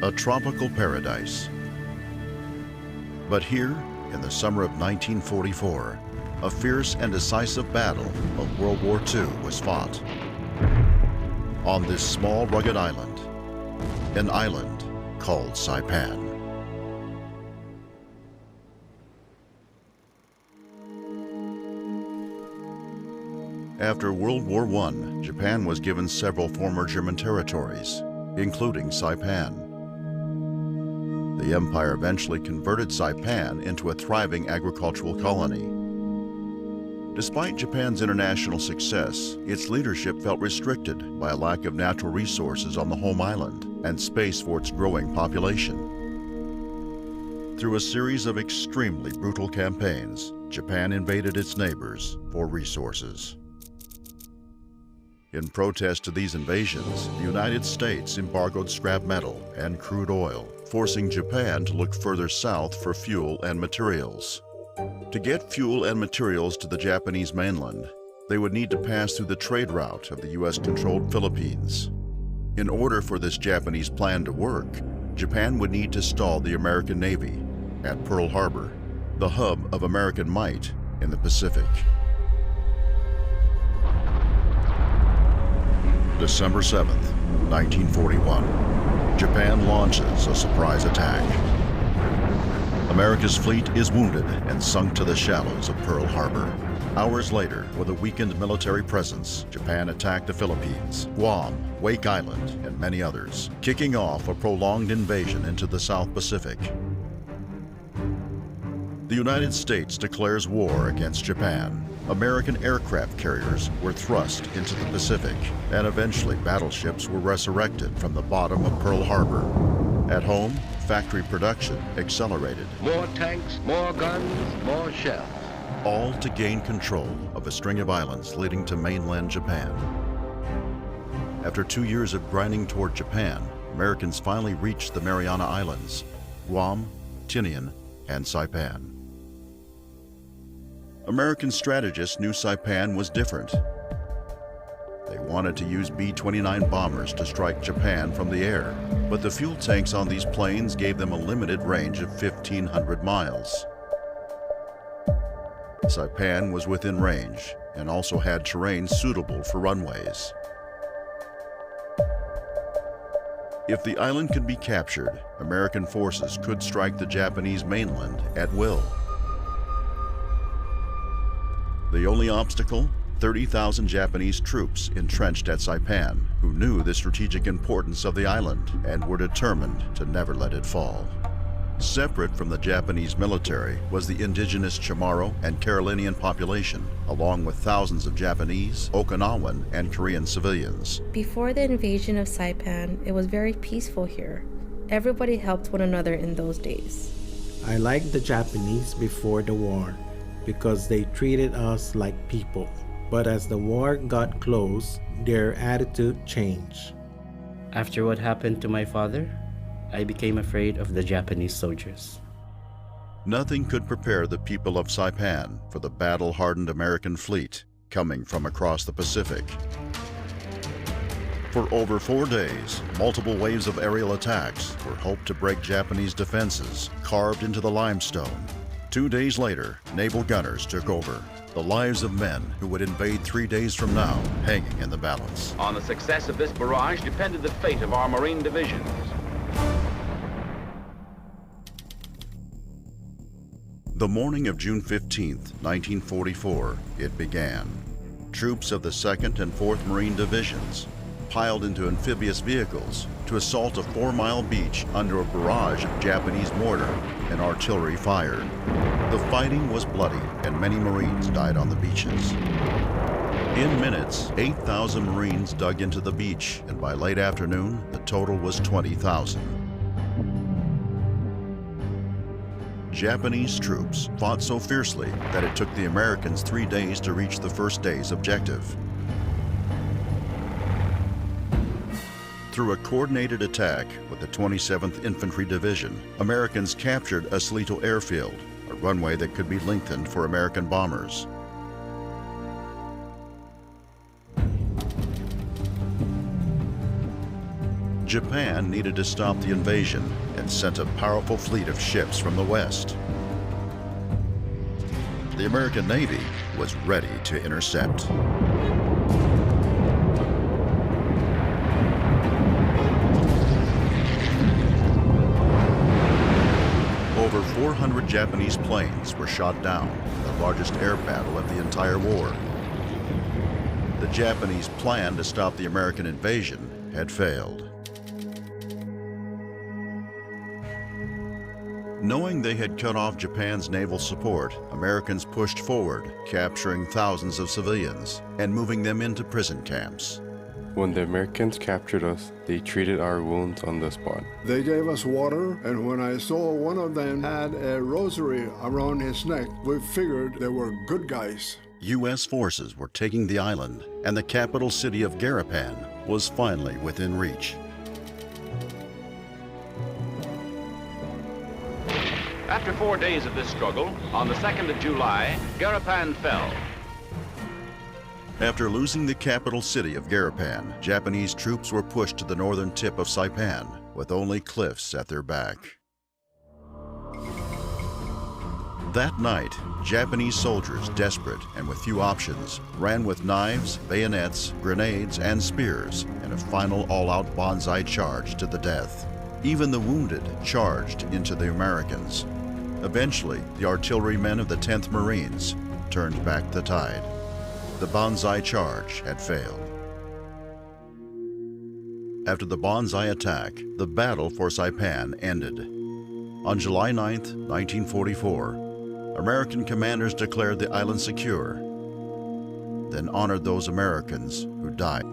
a tropical paradise. But here, in the summer of 1944, a fierce and decisive battle of World War II was fought. On this small, rugged island, an island called Saipan. After World War I, Japan was given several former German territories, including Saipan. The empire eventually converted Saipan into a thriving agricultural colony. Despite Japan's international success, its leadership felt restricted by a lack of natural resources on the home island and space for its growing population. Through a series of extremely brutal campaigns, Japan invaded its neighbors for resources. In protest to these invasions, the United States embargoed scrap metal and crude oil, forcing Japan to look further south for fuel and materials. To get fuel and materials to the Japanese mainland, they would need to pass through the trade route of the U.S.-controlled Philippines. In order for this Japanese plan to work, Japan would need to stall the American Navy at Pearl Harbor, the hub of American might in the Pacific. December 7th, 1941, Japan launches a surprise attack. America's fleet is wounded and sunk to the shallows of Pearl Harbor. Hours later, with a weakened military presence, Japan attacked the Philippines, Guam, Wake Island, and many others, kicking off a prolonged invasion into the South Pacific. The United States declares war against Japan. American aircraft carriers were thrust into the Pacific, and eventually battleships were resurrected from the bottom of Pearl Harbor. At home, factory production accelerated. More tanks, more guns, more shells. All to gain control of a string of islands leading to mainland Japan. After 2 years of grinding toward Japan, Americans finally reached the Mariana Islands, Guam, Tinian, and Saipan. American strategists knew Saipan was different. They wanted to use B-29 bombers to strike Japan from the air, but the fuel tanks on these planes gave them a limited range of 1,500 miles. Saipan was within range and also had terrain suitable for runways. If the island could be captured, American forces could strike the Japanese mainland at will. The only obstacle? 30,000 Japanese troops entrenched at Saipan who knew the strategic importance of the island and were determined to never let it fall. Separate from the Japanese military was the indigenous Chamorro and Carolinian population, along with thousands of Japanese, Okinawan, and Korean civilians. Before the invasion of Saipan, it was very peaceful here. Everybody helped one another in those days. I liked the Japanese before the war because they treated us like people. But as the war got close, their attitude changed. After what happened to my father, I became afraid of the Japanese soldiers. Nothing could prepare the people of Saipan for the battle-hardened American fleet coming from across the Pacific. For over 4 days, multiple waves of aerial attacks were hoped to break Japanese defenses carved into the limestone. 2 days later, naval gunners took over. The lives of men who would invade 3 days from now hanging in the balance. On the success of this barrage depended the fate of our Marine divisions. The morning of June 15th, 1944, it began. Troops of the 2nd and 4th Marine Divisions piled into amphibious vehicles to assault a 4-mile beach under a barrage of Japanese mortar and artillery fire. The fighting was bloody and many Marines died on the beaches. In minutes, 8,000 Marines dug into the beach, and by late afternoon, the total was 20,000. Japanese troops fought so fiercely that it took the Americans 3 days to reach the first day's objective. Through a coordinated attack with the 27th Infantry Division, Americans captured Aslito Airfield, a runway that could be lengthened for American bombers. Japan needed to stop the invasion and sent a powerful fleet of ships from the west. The American Navy was ready to intercept. Over 400 Japanese planes were shot down in the largest air battle of the entire war. The Japanese plan to stop the American invasion had failed. Knowing they had cut off Japan's naval support, Americans pushed forward, capturing thousands of civilians and moving them into prison camps. When the Americans captured us, they treated our wounds on the spot. They gave us water, and when I saw one of them had a rosary around his neck, we figured they were good guys. U.S. forces were taking the island, and the capital city of Garapan was finally within reach. After 4 days of this struggle, on the 2nd of July, Garapan fell. After losing the capital city of Garapan, Japanese troops were pushed to the northern tip of Saipan, with only cliffs at their back. That night, Japanese soldiers, desperate and with few options, ran with knives, bayonets, grenades, and spears in a final all-out banzai charge to the death. Even the wounded charged into the Americans. Eventually, the artillerymen of the 10th Marines turned back the tide. The banzai charge had failed. After the banzai attack, the battle for Saipan ended. On July 9, 1944, American commanders declared the island secure, then honored those Americans who died.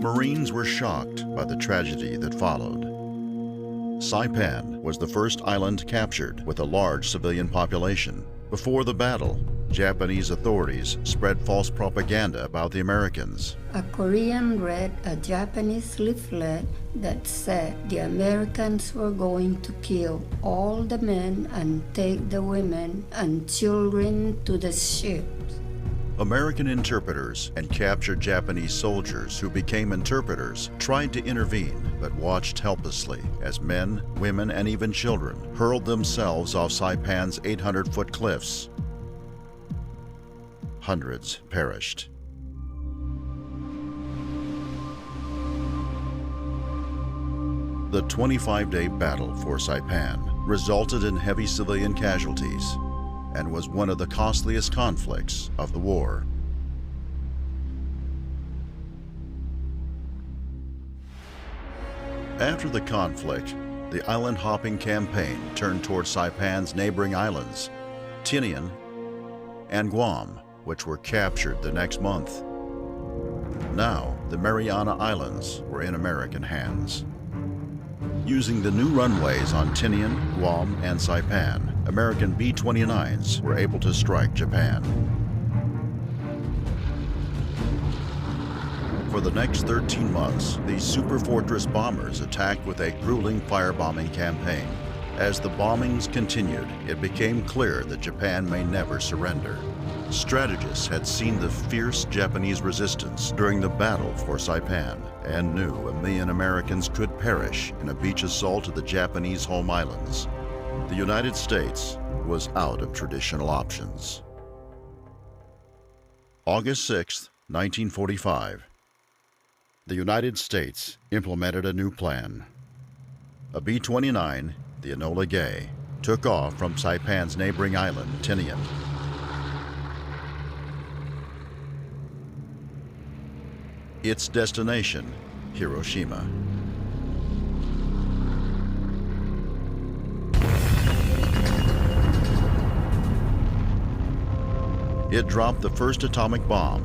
Marines were shocked by the tragedy that followed. Saipan was the first island captured with a large civilian population. Before the battle, Japanese authorities spread false propaganda about the Americans. A Korean read a Japanese leaflet that said the Americans were going to kill all the men and take the women and children to the ships. American interpreters and captured Japanese soldiers who became interpreters tried to intervene, but watched helplessly as men, women, and even children hurled themselves off Saipan's 800-foot cliffs. Hundreds perished. The 25-day battle for Saipan resulted in heavy civilian casualties and was one of the costliest conflicts of the war. After the conflict, the island-hopping campaign turned toward Saipan's neighboring islands, Tinian and Guam, which were captured the next month. Now, the Mariana Islands were in American hands. Using the new runways on Tinian, Guam, and Saipan, American B-29s were able to strike Japan. For the next 13 months, these super fortress bombers attacked with a grueling firebombing campaign. As the bombings continued, it became clear that Japan may never surrender. Strategists had seen the fierce Japanese resistance during the battle for Saipan and knew 1 million Americans could perish in a beach assault of the Japanese home islands. The United States was out of traditional options. August 6, 1945. The United States implemented a new plan. A B-29, the Enola Gay, took off from Saipan's neighboring island, Tinian. Its destination, Hiroshima. It dropped the first atomic bomb,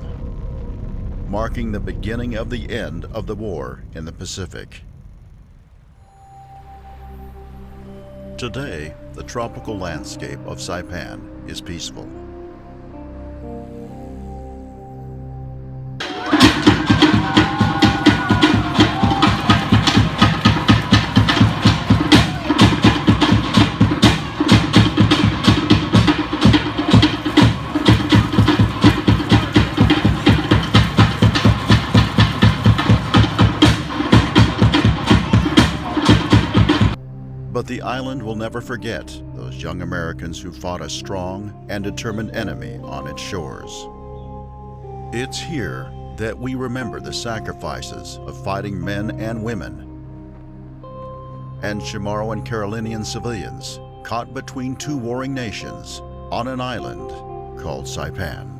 marking the beginning of the end of the war in the Pacific. Today, the tropical landscape of Saipan is peaceful. island will never forget those young Americans who fought a strong and determined enemy on its shores. It's here that we remember the sacrifices of fighting men and women, and Chamorro and Carolinian civilians caught between two warring nations on an island called Saipan.